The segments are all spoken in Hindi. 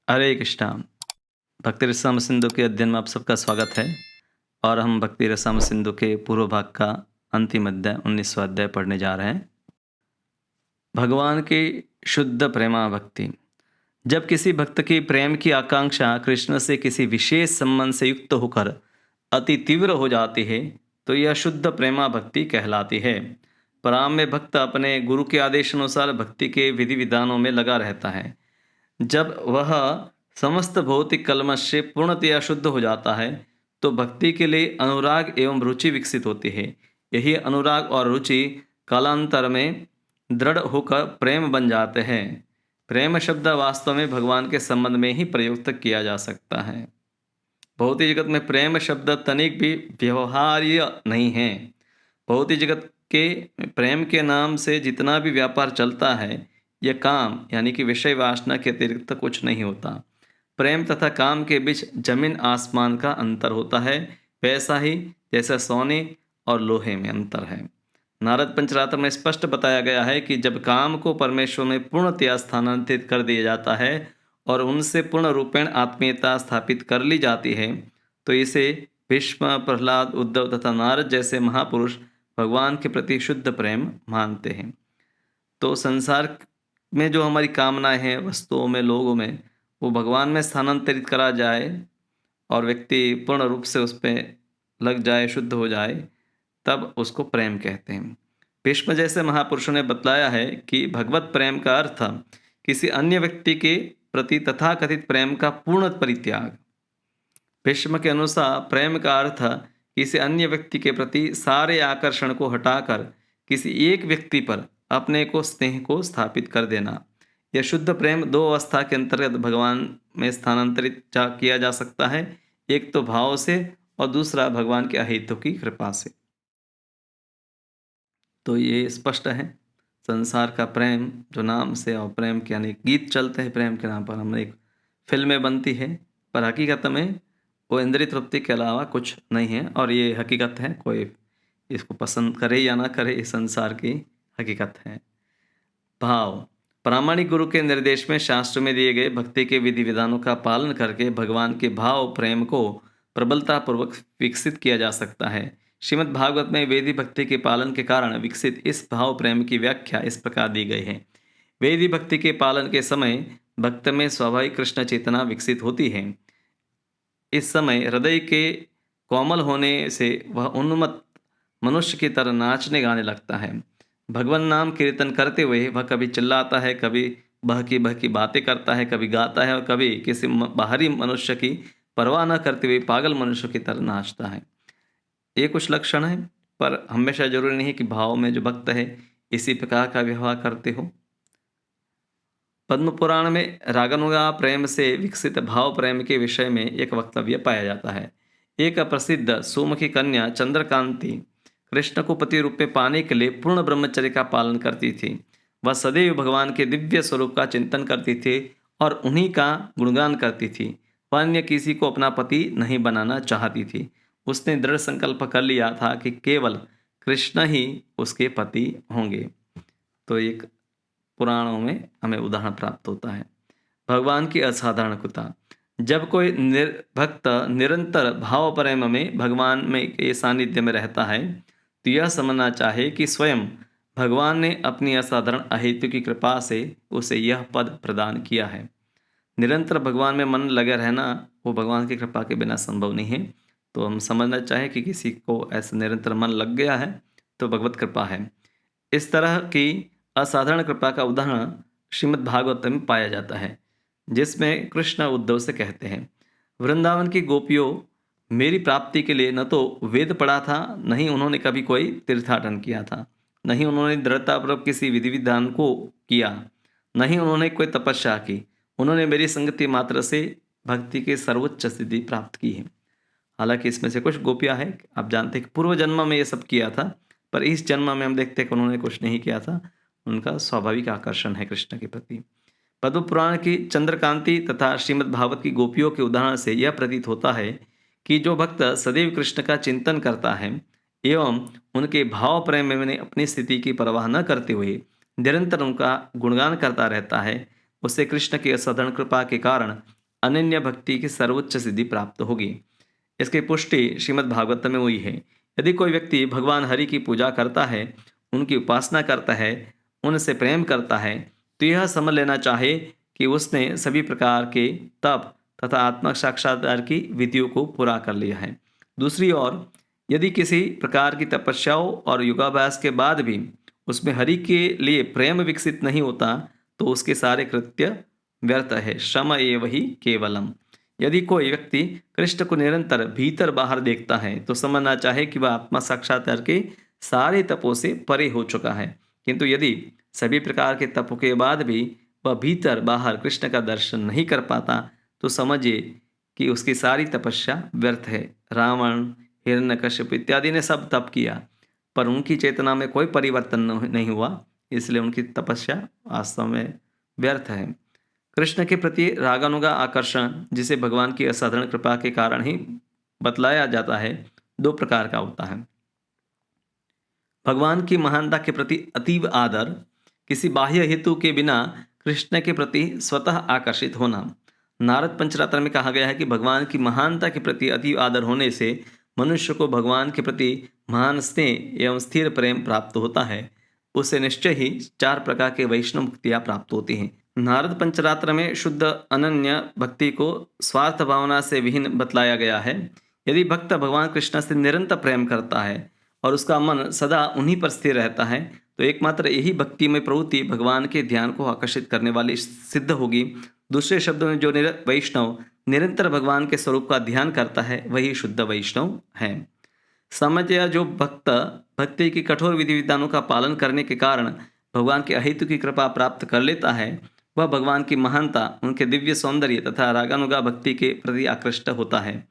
हरे कृष्णा। भक्ति रसाम सिंधु के अध्ययन में आप सबका स्वागत है। और हम भक्ति रसाम सिंधु के पूर्व भाग का अंतिम अध्याय 19वां अध्याय पढ़ने जा रहे हैं। भगवान की शुद्ध प्रेमा भक्ति। जब किसी भक्त की प्रेम की आकांक्षा कृष्ण से किसी विशेष संबंध से युक्त होकर अति तीव्र हो जाती है तो यह शुद्ध प्रेमा भक्ति कहलाती है। प्रारंभ में भक्त अपने गुरु के आदेश अनुसार भक्ति के विधि विधानों में लगा रहता है। जब वह समस्त भौतिक कलमश से पूर्णतया शुद्ध हो जाता है तो भक्ति के लिए अनुराग एवं रुचि विकसित होती है। यही अनुराग और रुचि कालांतर में दृढ़ होकर प्रेम बन जाते हैं। प्रेम शब्द वास्तव में भगवान के संबंध में ही प्रयुक्त किया जा सकता है। भौतिक जगत में प्रेम शब्द तनिक भी व्यवहार्य नहीं है। भौतिक जगत के प्रेम के नाम से जितना भी व्यापार चलता है यह काम यानी कि विषय वासना के अतिरिक्त कुछ नहीं होता। प्रेम तथा काम के बीच जमीन आसमान का अंतर होता है, वैसा ही जैसा सोने और लोहे में अंतर है। नारद पंचरात्र में स्पष्ट बताया गया है कि जब काम को परमेश्वर में पूर्णतया स्थानांतरित कर दिया जाता है और उनसे पूर्ण रूपेण आत्मीयता स्थापित कर ली जाती है तो इसे भीष्म, प्रहलाद, उद्धव तथा नारद जैसे महापुरुष भगवान के प्रति शुद्ध प्रेम मानते हैं। तो संसार में जो हमारी कामनाएं हैं वस्तुओं में, लोगों में, वो भगवान में स्थानांतरित करा जाए और व्यक्ति पूर्ण रूप से उस पर लग जाए, शुद्ध हो जाए, तब उसको प्रेम कहते हैं। भीष्म जैसे महापुरुषों ने बतलाया है कि भगवत प्रेम का अर्थ किसी अन्य व्यक्ति के प्रति तथाकथित प्रेम का पूर्ण परित्याग। भीष्म के अनुसार प्रेम का अर्थ किसी अन्य व्यक्ति के प्रति सारे आकर्षण को हटाकर किसी एक व्यक्ति पर अपने को स्नेह को स्थापित कर देना। यह शुद्ध प्रेम दो अवस्था के अंतर्गत भगवान में स्थानांतरित किया जा सकता है, एक तो भाव से और दूसरा भगवान के अहेतु की कृपा से। तो ये स्पष्ट है, संसार का प्रेम जो नाम से और प्रेम के अनेक गीत चलते हैं, प्रेम के नाम पर हमने एक फिल्में बनती है, पर हकीकत में वो इंद्रिय तृप्ति के अलावा कुछ नहीं है। और ये हकीकत है, कोई इसको पसंद करे या ना करे, इस संसार की हकीकत है। भाव। प्रामाणिक गुरु के निर्देश में शास्त्र में दिए गए भक्ति के विधि विधानों का पालन करके भगवान के भाव प्रेम को प्रबलतापूर्वक विकसित किया जा सकता है। श्रीमद् भागवत में वेदी भक्ति के पालन के कारण विकसित इस भाव प्रेम की व्याख्या इस प्रकार दी गई है। वेदी भक्ति के पालन के समय भक्त में स्वाभाविक कृष्ण चेतना विकसित होती है। इस समय हृदय के कोमल होने से वह उन्मत्त मनुष्य की तरह नाचने गाने लगता है। भगवान नाम कीर्तन करते हुए वह कभी चिल्लाता है, कभी बहकी बातें करता है, कभी गाता है और कभी किसी बाहरी मनुष्य की परवाह न करते हुए पागल मनुष्य की तरह नाचता है। ये कुछ लक्षण है, पर हमेशा जरूरी नहीं कि भाव में जो भक्त है इसी प्रकार का व्यवहार करते हो। पद्म पुराण में रागानुगा प्रेम से विकसित भाव प्रेम के विषय में एक वक्तव्य पाया जाता है। एक प्रसिद्ध सुमुखी कन्या चंद्रकांति कृष्ण को पति रूप में पाने के लिए पूर्ण ब्रह्मचर्य का पालन करती थी। वह सदैव भगवान के दिव्य स्वरूप का चिंतन करती थी और उन्हीं का गुणगान करती थी। वह अन्य किसी को अपना पति नहीं बनाना चाहती थी। उसने दृढ़ संकल्प कर लिया था कि केवल कृष्ण ही उसके पति होंगे। तो एक पुराणों में हमें उदाहरण प्राप्त होता है। भगवान की असाधारण कृपा। जब कोई भक्त निरंतर भाव प्रेम में भगवान में के सानिध्य में रहता है तो यह समझना चाहे कि स्वयं भगवान ने अपनी असाधारण अहेतु की कृपा से उसे यह पद प्रदान किया है। निरंतर भगवान में मन लगे रहना वो भगवान की कृपा के बिना संभव नहीं है। तो हम समझना चाहें कि किसी को ऐसा निरंतर मन लग गया है तो भगवत कृपा है। इस तरह की असाधारण कृपा का उदाहरण श्रीमद् भागवत में पाया जाता है, जिसमें कृष्ण उद्धव से कहते हैं, वृंदावन की गोपियों मेरी प्राप्ति के लिए न तो वेद पढ़ा था, न ही उन्होंने कभी कोई तीर्थाटन किया था, न ही उन्होंने दृढ़तापूर्वक किसी विधि विधान को किया, न ही उन्होंने कोई तपस्या की। उन्होंने मेरी संगति मात्र से भक्ति की सर्वोच्च स्थिति प्राप्त की है। हालांकि इसमें से कुछ गोपियां हैं, आप जानते हैं कि पूर्व जन्म में ये सब किया था, पर इस जन्म में हम देखते हैं कि उन्होंने कुछ नहीं किया था। उनका स्वाभाविक आकर्षण है कृष्ण के प्रति। पद्म पुराण की चंद्रकांति तथा श्रीमद् भागवत की गोपियों के उदाहरण से यह प्रतीत होता है कि जो भक्त सदैव कृष्ण का चिंतन करता है एवं उनके भाव प्रेम में अपनी स्थिति की परवाह न करते हुए निरंतर उनका गुणगान करता रहता है, उससे कृष्ण की असाधारण कृपा के कारण अनन्य भक्ति की सर्वोच्च सिद्धि प्राप्त होगी। इसकी पुष्टि श्रीमद् भागवत में हुई है। यदि कोई व्यक्ति भगवान हरि की पूजा करता है, उनकी उपासना करता है, उनसे प्रेम करता है, तो यह समझ लेना चाहे कि उसने सभी प्रकार के तप तथा आत्म साक्षात्कार की विधियों को पूरा कर लिया है। दूसरी ओर यदि किसी प्रकार की तपस्याओं और योगाभ्यास के बाद भी उसमें हरि के लिए प्रेम विकसित नहीं होता, तो उसके सारे कृत्य व्यर्थ है। श्रम एव ही केवलम। यदि कोई व्यक्ति कृष्ण को निरंतर भीतर बाहर देखता है, तो समझना चाहे कि वह आत्मा साक्षात्कार के सारे तपों से परे हो चुका है। किंतु यदि सभी प्रकार के तपों के बाद भी वह भीतर बाहर कृष्ण का दर्शन नहीं कर पाता, तो समझिए कि उसकी सारी तपस्या व्यर्थ है। रावण, हिरण्यकश्यप इत्यादि ने सब तप किया, पर उनकी चेतना में कोई परिवर्तन नहीं हुआ, इसलिए उनकी तपस्या वास्तव में व्यर्थ है। कृष्ण के प्रति रागानुगा आकर्षण, जिसे भगवान की असाधारण कृपा के कारण ही बतलाया जाता है, दो प्रकार का होता है। भगवान की महानता के प्रति अतीव आदर, किसी बाह्य हेतु के बिना कृष्ण के प्रति स्वतः आकर्षित होना। नारद पंचरात्र में कहा गया है कि भगवान की महानता के प्रति अतीव आदर होने से मनुष्य को भगवान के प्रति महान स्नेह एवं स्थिर प्रेम प्राप्त होता है। उसे निश्चय ही 4 प्रकार के वैष्णव मुक्तियाँ प्राप्त होती हैं। नारद पंचरात्र में शुद्ध अनन्य भक्ति को स्वार्थ भावना से विहीन बतलाया गया है। यदि भक्त भगवान कृष्ण से निरंतर प्रेम करता है और उसका मन सदा उन्हीं पर स्थिर रहता है, तो एकमात्र यही भक्ति में प्रवृत्ति भगवान के ध्यान को आकर्षित करने वाली सिद्ध होगी। दूसरे शब्दों में जो वैष्णव निरंतर भगवान के स्वरूप का ध्यान करता है, वही शुद्ध वैष्णव है। सामान्यतया जो भक्त भक्ति की कठोर विधि विधानों का पालन करने के कारण भगवान के अहेतु की कृपा प्राप्त कर लेता है, वह भगवान की महानता, उनके दिव्य सौंदर्य तथा रागानुगा भक्ति के प्रति आकृष्ट होता है।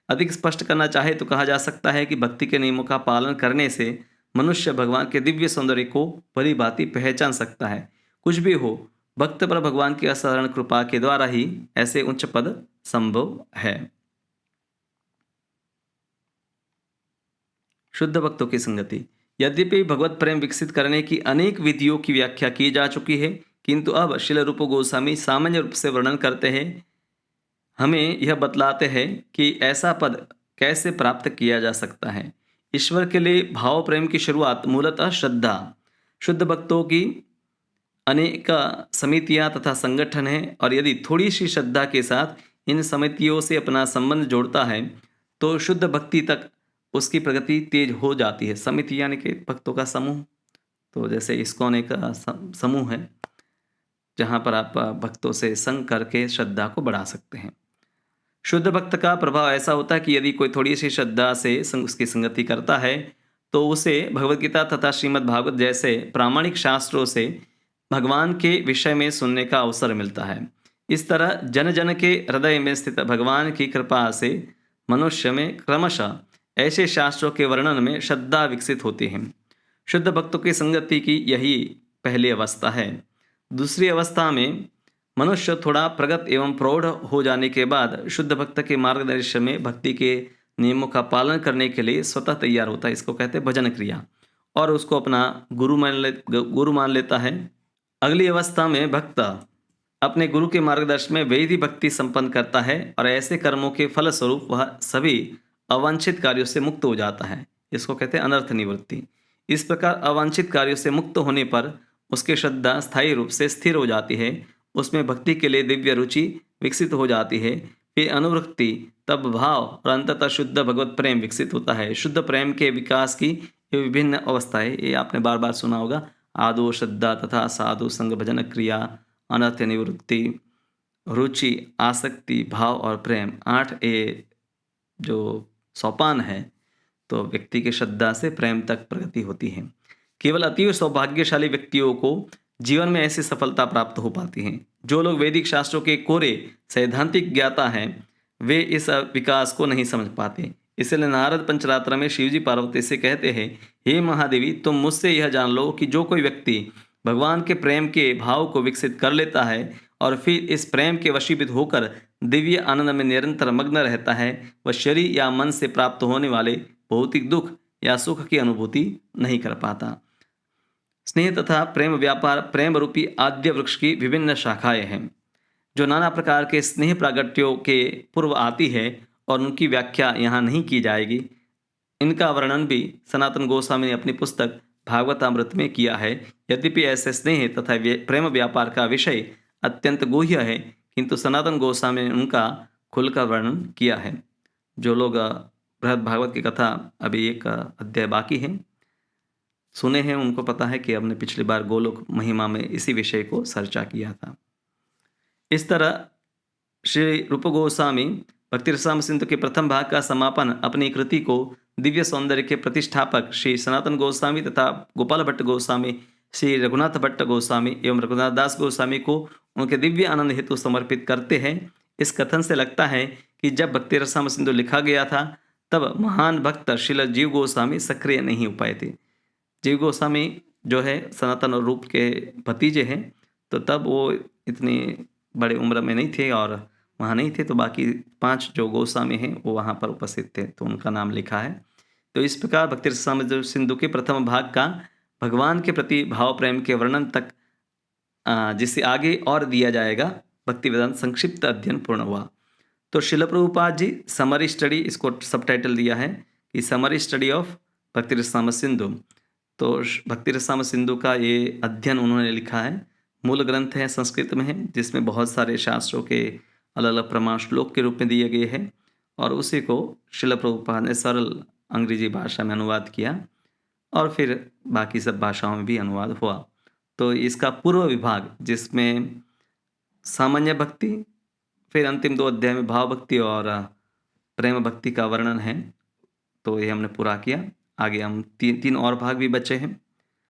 अधिक स्पष्ट करना चाहे तो कहा जा सकता है कि भक्ति के नियमों का पालन करने से मनुष्य भगवान के दिव्य सौंदर्य को भली भांति पहचान सकता है। कुछ भी हो, भक्त पर भगवान की असाधारण कृपा के द्वारा ही ऐसे उच्च पद संभव है। शुद्ध भक्तों की संगति। यद्यपि भगवत प्रेम विकसित करने की अनेक विधियों की व्याख्या की जा चुकी है, किंतु अब श्रील रूप गोस्वामी सामान्य रूप से वर्णन करते हैं, हमें यह बतलाते हैं कि ऐसा पद कैसे प्राप्त किया जा सकता है। ईश्वर के लिए भाव प्रेम की शुरुआत मूलतः श्रद्धा। शुद्ध भक्तों की अनेक समितियां तथा संगठन हैं, और यदि थोड़ी सी श्रद्धा के साथ इन समितियों से अपना संबंध जोड़ता है, तो शुद्ध भक्ति तक उसकी प्रगति तेज हो जाती है। समिति यानी कि भक्तों का समूह, तो जैसे इस्कॉन एक समूह है जहाँ पर आप भक्तों से संग करके श्रद्धा को बढ़ा सकते हैं। शुद्ध भक्त का प्रभाव ऐसा होता है कि यदि कोई थोड़ी सी श्रद्धा से उसकी संगति करता है, तो उसे भगवद्गीता तथा श्रीमद् भागवत जैसे प्रामाणिक शास्त्रों से भगवान के विषय में सुनने का अवसर मिलता है। इस तरह जन जन के हृदय में स्थित भगवान की कृपा से मनुष्य में क्रमशः ऐसे शास्त्रों के वर्णन में श्रद्धा विकसित होती है। शुद्ध भक्तों की संगति की यही पहली अवस्था है। दूसरी अवस्था में मनुष्य थोड़ा प्रगत एवं प्रौढ़ हो जाने के बाद शुद्ध भक्त के मार्गदर्शन में भक्ति के नियमों का पालन करने के लिए स्वतः तैयार होता है। इसको कहते हैं भजन क्रिया, और उसको अपना गुरु मान लेता है। अगली अवस्था में भक्त अपने गुरु के मार्गदर्शन में वैधि भक्ति संपन्न करता है, और ऐसे कर्मों के फलस्वरूप वह सभी अवांछित कार्यों से मुक्त हो जाता है। इसको कहते हैं अनर्थ निवृत्ति। इस प्रकार अवांछित कार्यों से मुक्त होने पर उसकी श्रद्धा स्थायी रूप से स्थिर हो जाती है, उसमें भक्ति के लिए दिव्य रुचि विकसित हो जाती है, फिर अनुवृत्ति, तब भाव और अंततः शुद्ध भगवत प्रेम विकसित होता है। शुद्ध प्रेम के विकास की ये विभिन्न अवस्थाएं, ये आपने बार बार सुना होगा। आदो श्रद्धा तथा साधु संग भजन क्रिया, अनर्थ निवृत्ति, रुचि, आसक्ति, भाव और प्रेम, 8 ए जो सोपान है, तो व्यक्ति की श्रद्धा से प्रेम तक प्रगति होती है। केवल अतीव सौभाग्यशाली व्यक्तियों को जीवन में ऐसी सफलता प्राप्त हो पाती है। जो लोग वैदिक शास्त्रों के कोरे सैद्धांतिक ज्ञाता हैं, वे इस विकास को नहीं समझ पाते। इसलिए नारद पंचरात्र में शिवजी पार्वती से कहते हैं, हे महादेवी, तुम मुझसे यह जान लो कि जो कोई व्यक्ति भगवान के प्रेम के भाव को विकसित कर लेता है और फिर इस प्रेम के वशीभूत होकर दिव्य आनंद में निरंतर मग्न रहता है, वह शरीर या मन से प्राप्त होने वाले भौतिक दुख या सुख की अनुभूति नहीं कर पाता। स्नेह तथा प्रेम व्यापार प्रेम रूपी आद्य वृक्ष की विभिन्न शाखाएं हैं। जो नाना प्रकार के स्नेह प्रागट्यों के पूर्व आती है और उनकी व्याख्या यहाँ नहीं की जाएगी। इनका वर्णन भी सनातन गोस्वामी ने अपनी पुस्तक भागवतामृत में किया है। यद्यपि ऐसे स्नेह तथा प्रेम व्यापार का विषय अत्यंत गुह्य है, किंतु सनातन गोस्वामी ने उनका खुलकर वर्णन किया है। जो लोग बृहद भागवत की कथा, अभी एक अध्याय बाकी है, सुने हैं, उनको पता है कि हमने पिछली बार गोलोक महिमा में इसी विषय को चर्चा किया था। इस तरह श्री रूप गोस्वामी भक्ति रसामृत सिंधु के प्रथम भाग का समापन अपनी कृति को दिव्य सौंदर्य के प्रतिष्ठापक श्री सनातन गोस्वामी तथा गोपाल भट्ट गोस्वामी, श्री रघुनाथ भट्ट गोस्वामी एवं रघुनाथ दास गोस्वामी को उनके दिव्य आनंद हेतु समर्पित करते हैं। इस कथन से लगता है कि जब भक्ति रसामृत सिंधु लिखा गया था तब महान भक्त श्रील जीव गोस्वामी सक्रिय नहीं हो पाए थे। जीव गोस्वामी जो है सनातन और रूप के भतीजे हैं, तो तब वो इतनी बड़ी उम्र में नहीं थे और वहाँ नहीं थे, तो बाकी 5 जो गोस्वामी हैं वो वहाँ पर उपस्थित थे, तो उनका नाम लिखा है। तो इस प्रकार भक्ति रसामृत सिंधु के प्रथम भाग का भगवान के प्रति भाव प्रेम के वर्णन तक जिसे आगे और दिया जाएगा, भक्ति वेदांत संक्षिप्त अध्ययन पूर्ण हुआ। तो शिल प्रभुपाद जी समरी स्टडी, इसको सबटाइटल दिया है कि समरी स्टडी ऑफ भक्ति रसामृत सिंधु। तो भक्ति रसामृत सिंधु का ये अध्ययन उन्होंने लिखा है, मूल ग्रंथ है, संस्कृत में है, जिसमें बहुत सारे शास्त्रों के अलग अलग प्रमाण श्लोक के रूप में दिए गए हैं और उसी को शिल प्रभुपाद ने सरल अंग्रेजी भाषा में अनुवाद किया और फिर बाकी सब भाषाओं में भी अनुवाद हुआ। तो इसका पूर्व विभाग जिसमें सामान्य भक्ति, फिर अंतिम 2 अध्याय में भाव भक्ति और प्रेम भक्ति का वर्णन है, तो ये हमने पूरा किया। आगे हम 3 और भाग भी बचे हैं।